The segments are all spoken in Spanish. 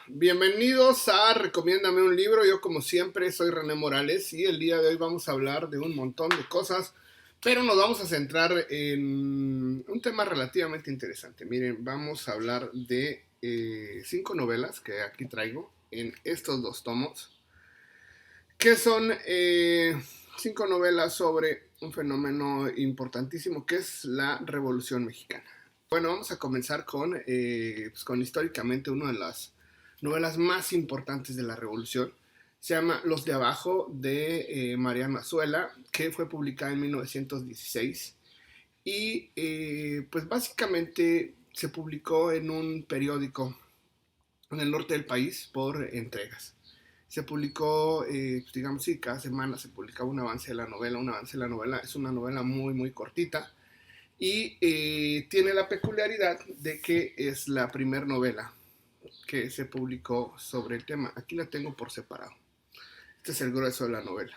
Bienvenidos a Recomiéndame un libro. Yo como siempre soy René Morales y el día de hoy vamos a hablar de un montón de cosas, pero nos vamos a centrar en un tema relativamente interesante. Miren, vamos a hablar de 5 novelas que aquí traigo en estos 2 tomos, que son 5 novelas sobre un fenómeno importantísimo que es la Revolución Mexicana. Bueno, vamos a comenzar con históricamente una de las novelas más importantes de la Revolución. Se llama Los de Abajo, de Mariano Azuela, que fue publicada en 1916. Y pues básicamente se publicó en un periódico en el norte del país por entregas. Se publicó, digamos, sí, cada semana se publicaba un avance de la novela. Un avance de la novela es una novela muy, muy cortita y tiene la peculiaridad de que es la primera novela que se publicó sobre el tema. Aquí la tengo por separado. Este es el grueso de la novela.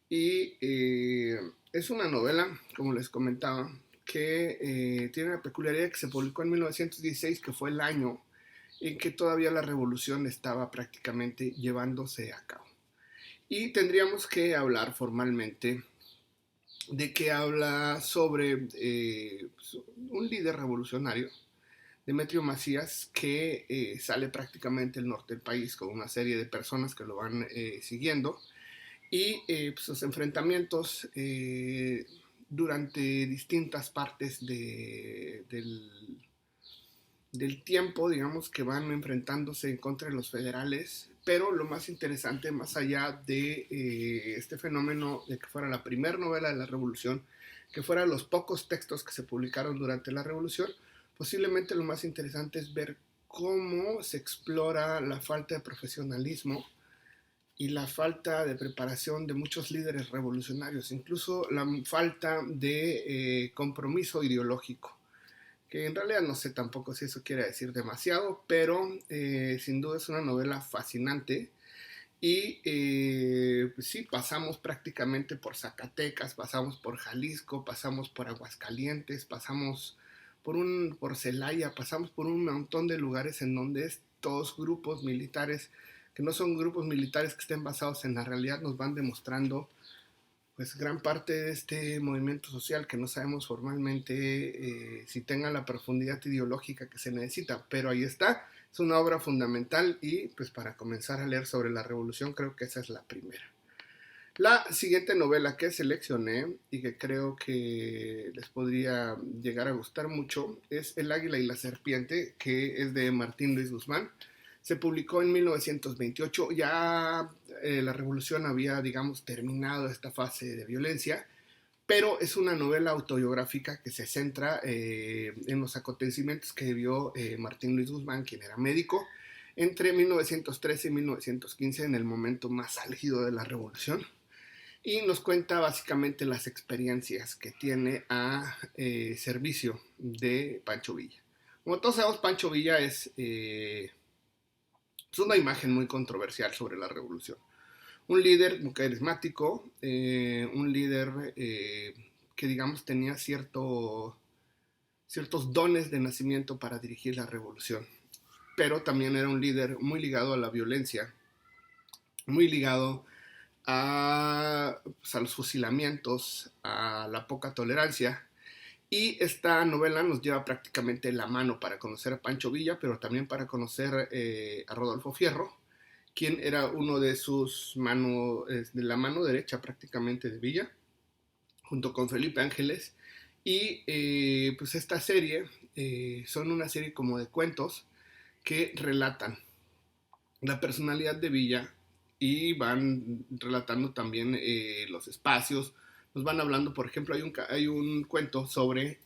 Y es una novela, como les comentaba, que tiene la peculiaridad que se publicó en 1916, que fue el año en que todavía la revolución estaba prácticamente llevándose a cabo. Y tendríamos que hablar formalmente de que habla sobre un líder revolucionario, Demetrio Macías, que sale prácticamente del norte del país con una serie de personas que lo van siguiendo y pues, los enfrentamientos durante distintas partes del tiempo, digamos, que van enfrentándose en contra de los federales. Pero lo más interesante, más allá de este fenómeno de que fuera la primera novela de la Revolución, que fueran los pocos textos que se publicaron durante la Revolución, posiblemente lo más interesante es ver cómo se explora la falta de profesionalismo y la falta de preparación de muchos líderes revolucionarios, incluso la falta de compromiso ideológico, que en realidad no sé tampoco si eso quiere decir demasiado, pero sin duda es una novela fascinante. Y pues sí, pasamos prácticamente por Zacatecas, pasamos por Jalisco, pasamos por Aguascalientes, pasamos por Celaya, pasamos por un montón de lugares en donde estos grupos militares, que no son grupos militares que estén basados en la realidad, nos van demostrando pues gran parte de este movimiento social que no sabemos formalmente si tenga la profundidad ideológica que se necesita, pero ahí está, es una obra fundamental y pues para comenzar a leer sobre la revolución creo que esa es la primera. La siguiente novela que seleccioné y que creo que les podría llegar a gustar mucho es El Águila y la Serpiente, que es de Martín Luis Guzmán. Se publicó en 1928, ya la revolución había, digamos, terminado esta fase de violencia, pero es una novela autobiográfica que se centra en los acontecimientos que vivió Martín Luis Guzmán, quien era médico, entre 1913 y 1915, en el momento más álgido de la revolución, y nos cuenta básicamente las experiencias que tiene a servicio de Pancho Villa. Como todos sabemos, Pancho Villa es una imagen muy controversial sobre la revolución. Un líder muy carismático, un líder que digamos tenía ciertos dones de nacimiento para dirigir la revolución, pero también era un líder muy ligado a la violencia, muy ligado pues, a los fusilamientos, a la poca tolerancia. Y esta novela nos lleva prácticamente la mano para conocer a Pancho Villa, pero también para conocer a Rodolfo Fierro, quien era uno de sus manos, de la mano derecha prácticamente de Villa, junto con Felipe Ángeles. Y pues esta serie son una serie como de cuentos que relatan la personalidad de Villa y van relatando también los espacios. Nos van hablando, por ejemplo, hay un cuento sobre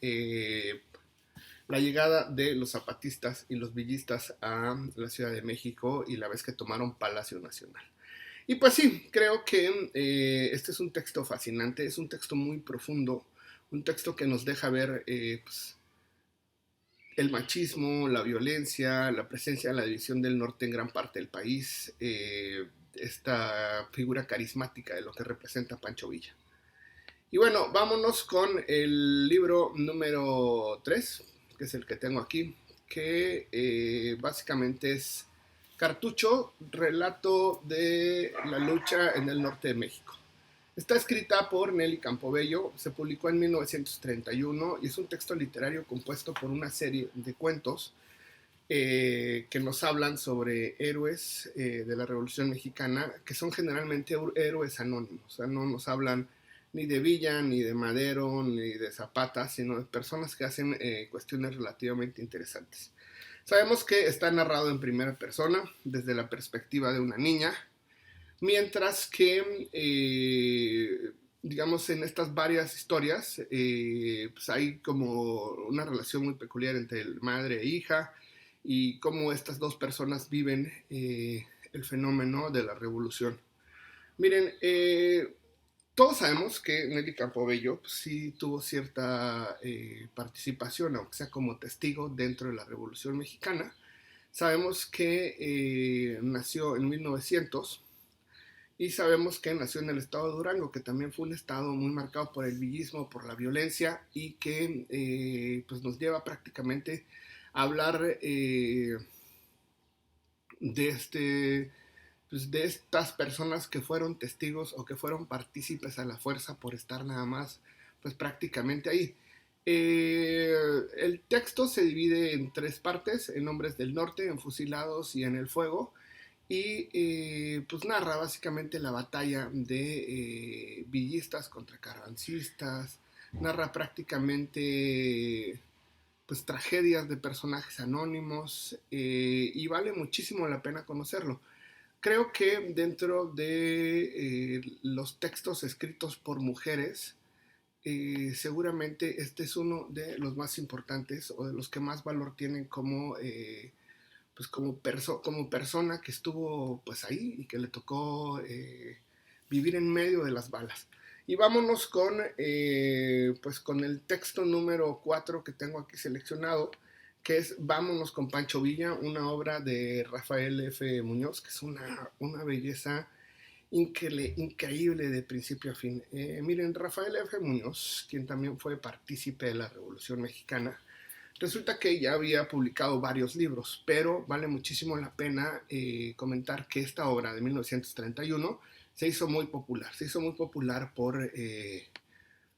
la llegada de los zapatistas y los villistas a la Ciudad de México y la vez que tomaron Palacio Nacional. Y pues sí, creo que este es un texto fascinante, es un texto muy profundo, un texto que nos deja ver pues, el machismo, la violencia, la presencia de la división del norte en gran parte del país, esta figura carismática de lo que representa Pancho Villa. Y bueno, vámonos con el libro número 3, que es el que tengo aquí, que básicamente es Cartucho, relato de la lucha en el norte de México. Está escrita por Nelly Campobello, se publicó en 1931 y es un texto literario compuesto por una serie de cuentos que nos hablan sobre héroes de la Revolución Mexicana, que son generalmente héroes anónimos. O sea, no nos hablan ni de Villa, ni de Madero, ni de Zapata, sino de personas que hacen cuestiones relativamente interesantes. Sabemos que está narrado en primera persona, desde la perspectiva de una niña, mientras que, digamos, en estas varias historias, pues hay como una relación muy peculiar entre madre e hija, y cómo estas dos personas viven el fenómeno de la revolución. Miren, todos sabemos que Nelly Campobello pues, sí tuvo cierta participación, aunque sea como testigo, dentro de la Revolución Mexicana. Sabemos que nació en 1900 y sabemos que nació en el estado de Durango, que también fue un estado muy marcado por el villismo, por la violencia, y que pues nos lleva prácticamente a hablar de pues, de estas personas que fueron testigos o que fueron partícipes a la fuerza por estar nada más, pues prácticamente ahí. El texto se divide en tres partes: en Hombres del Norte, en Fusilados y en El Fuego, y pues narra básicamente la batalla de villistas contra carrancistas, narra prácticamente pues tragedias de personajes anónimos, y vale muchísimo la pena conocerlo. Creo que dentro de los textos escritos por mujeres, seguramente este es uno de los más importantes o de los que más valor tienen como, pues como persona que estuvo pues ahí y que le tocó vivir en medio de las balas. Y vámonos pues con el texto número 4 que tengo aquí seleccionado, que es Vámonos con Pancho Villa, una obra de Rafael F. Muñoz, que es una belleza increíble de principio a fin. Miren, Rafael F. Muñoz, quien también fue partícipe de la Revolución Mexicana, resulta que ya había publicado varios libros, pero vale muchísimo la pena comentar que esta obra de 1931 se hizo muy popular. Se hizo muy popular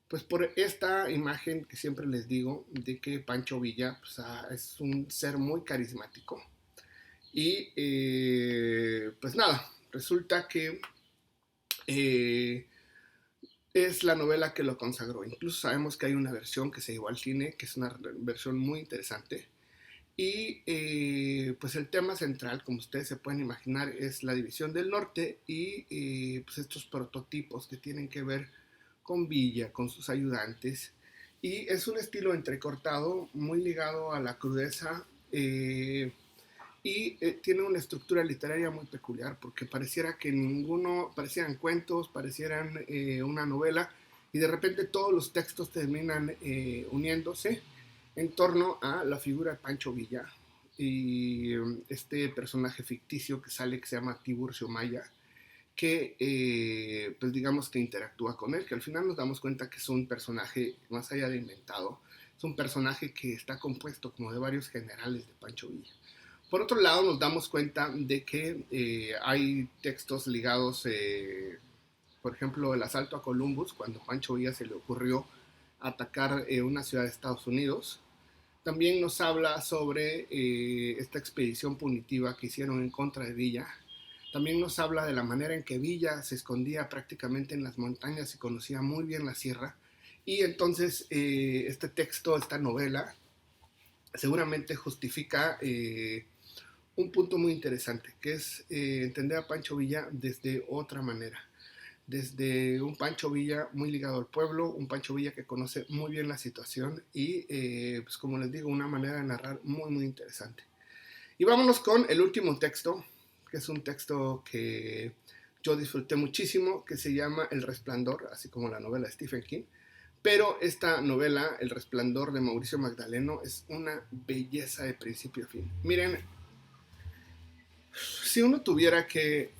pues por esta imagen que siempre les digo de que Pancho Villa pues, es un ser muy carismático. Y pues nada, resulta que eh, es la novela que lo consagró. Incluso sabemos que hay una versión que se llevó al cine, que es una versión muy interesante. Y pues el tema central, como ustedes se pueden imaginar, es la división del norte y pues estos prototipos que tienen que ver con Villa, con sus ayudantes. Y es un estilo entrecortado, muy ligado a la crudeza, y tiene una estructura literaria muy peculiar, porque pareciera que parecieran cuentos, parecieran una novela, y de repente todos los textos terminan uniéndose en torno a la figura de Pancho Villa y este personaje ficticio que sale, que se llama Tiburcio Maya, que pues digamos que interactúa con él, que al final nos damos cuenta que es un personaje más allá de inventado, es un personaje que está compuesto como de varios generales de Pancho Villa. Por otro lado, nos damos cuenta de que hay textos ligados, por ejemplo, el asalto a Columbus, cuando Pancho Villa se le ocurrió atacar una ciudad de Estados Unidos. También nos habla sobre esta expedición punitiva que hicieron en contra de Villa. También nos habla de la manera en que Villa se escondía prácticamente en las montañas y conocía muy bien la sierra. Y entonces este texto, esta novela, seguramente justifica un punto muy interesante, que es entender a Pancho Villa desde otra manera. Desde un Pancho Villa muy ligado al pueblo, un Pancho Villa que conoce muy bien la situación y, pues como les digo, una manera de narrar muy, muy interesante. Y vámonos con el último texto, que es un texto que yo disfruté muchísimo, que se llama El Resplandor, así como la novela de Stephen King. Pero esta novela, El Resplandor de Mauricio Magdaleno, es una belleza de principio a fin. Miren, si uno tuviera que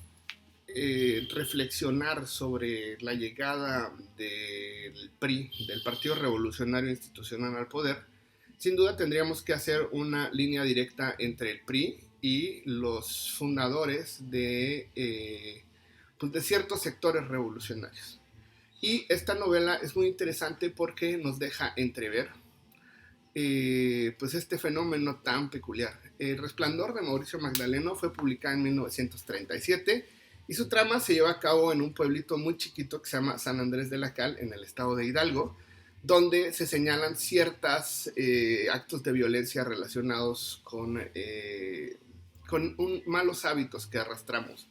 reflexionar sobre la llegada del PRI, del Partido Revolucionario Institucional, al poder, sin duda tendríamos que hacer una línea directa entre el PRI y los fundadores pues de ciertos sectores revolucionarios. Y esta novela es muy interesante porque nos deja entrever pues este fenómeno tan peculiar. El Resplandor de Mauricio Magdaleno fue publicada en 1937 y su trama se lleva a cabo en un pueblito muy chiquito que se llama San Andrés de la Cal, en el estado de Hidalgo, donde se señalan ciertos actos de violencia relacionados con malos hábitos que arrastramos,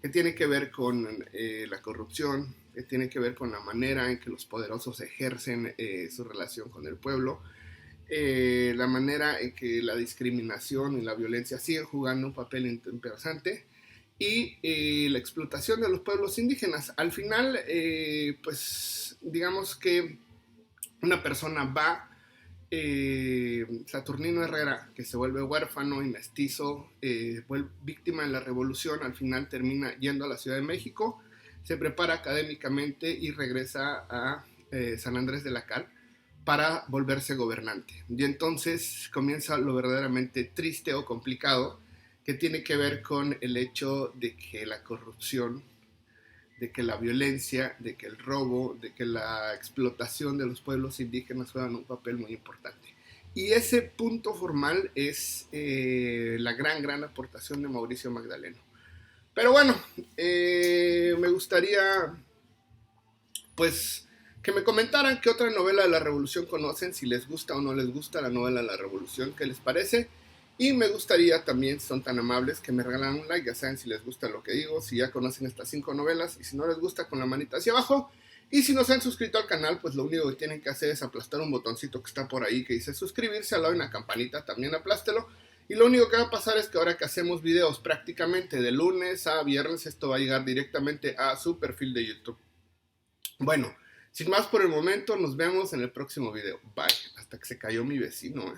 que tiene que ver con la corrupción, que tiene que ver con la manera en que los poderosos ejercen su relación con el pueblo, la manera en que la discriminación y la violencia siguen jugando un papel interesante, y la explotación de los pueblos indígenas. Al final, pues digamos que una persona va, Saturnino Herrera, que se vuelve huérfano y mestizo, vuelve víctima de la revolución, al final termina yendo a la Ciudad de México, se prepara académicamente y regresa a San Andrés de la Cal para volverse gobernante. Y entonces comienza lo verdaderamente triste o complicado, que tiene que ver con el hecho de que la corrupción, de que la violencia, de que el robo, de que la explotación de los pueblos indígenas juegan un papel muy importante. Y ese punto formal es la gran aportación de Mauricio Magdaleno. Pero bueno, me gustaría pues que me comentaran qué otra novela de la Revolución conocen, si les gusta o no les gusta la novela de la Revolución, qué les parece. Y me gustaría también, si son tan amables, que me regalan un like, ya saben si les gusta lo que digo, si ya conocen estas 5 novelas, y si no les gusta, con la manita hacia abajo. Y si no se han suscrito al canal, pues lo único que tienen que hacer es aplastar un botoncito que está por ahí que dice suscribirse, al lado de una campanita, también aplástelo. Y lo único que va a pasar es que ahora que hacemos videos prácticamente de lunes a viernes, esto va a llegar directamente a su perfil de YouTube. Bueno, sin más por el momento, nos vemos en el próximo video. Bye. Hasta que se cayó mi vecino,